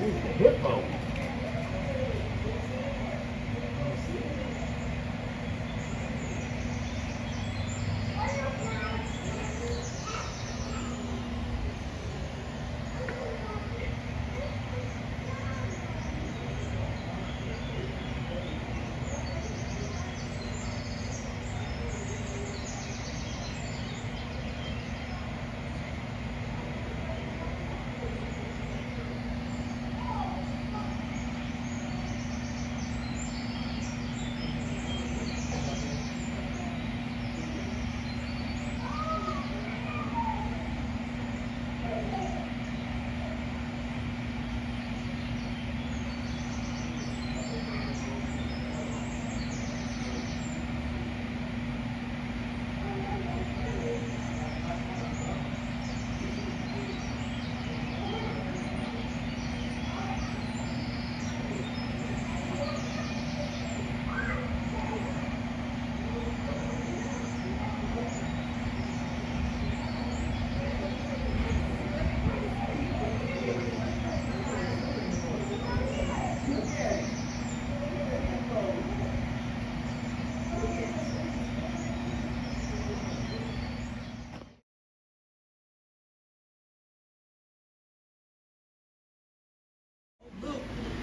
Hippo.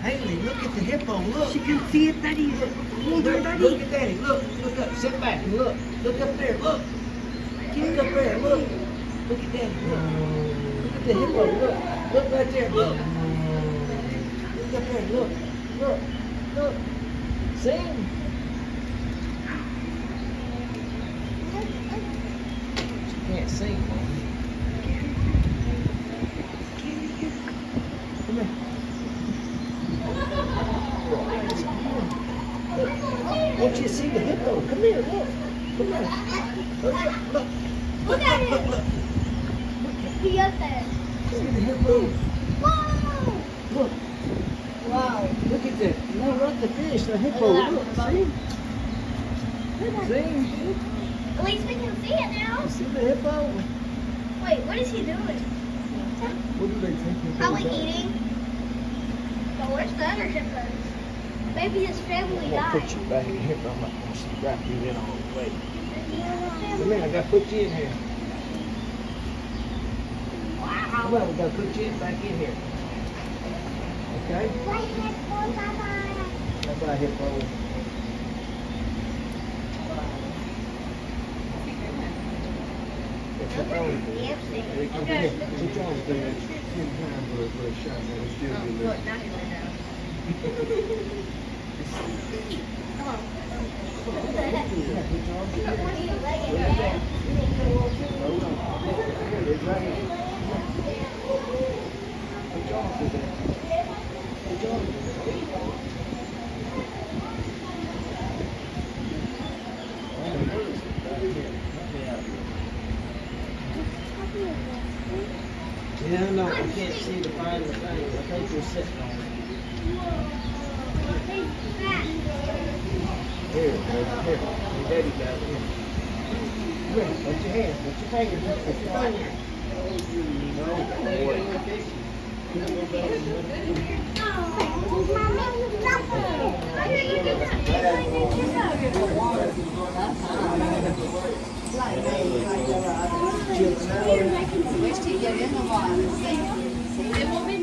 Haley, look at the hippo, look. She can see it, Daddy. Look at Daddy, look up, sit back and look. Look up there, look. Look up there, look. Look at Daddy, look. Look at the hippo, look. Look right there, look. Look up there, look. Look, look. Sing. She can't sing, Mom. Come here. Don't you see the hippo? Come here, look. Come here. Look. Look at it. Look. He up there. See the hippo? Whoa! Look. Wow. Look at that. No, not the fish, the hippo. Look. See? See? At least we can see it now. You see the hippo? Wait, what is he doing? What do they think? Probably eating. But where's the other hippos? Maybe his family I'm going to died. put you back in here, but I'm not going to strap you in all the way. Come here, I got to put you in here. Wow. Come on, we got to put you back in here. Okay? Bye-bye, hippo. Put your arms in. Yep. Put your arms in. 10 times for a shot, man. It's still good. Look, now he's laying down. Come on. What the heck? Put your leg in there. Yeah, no, I can't see the final thing. I think you're sitting on it. Here, here. Your daddy got it. Here, put your hand, put your finger, put your finger. Wait till you get in the water.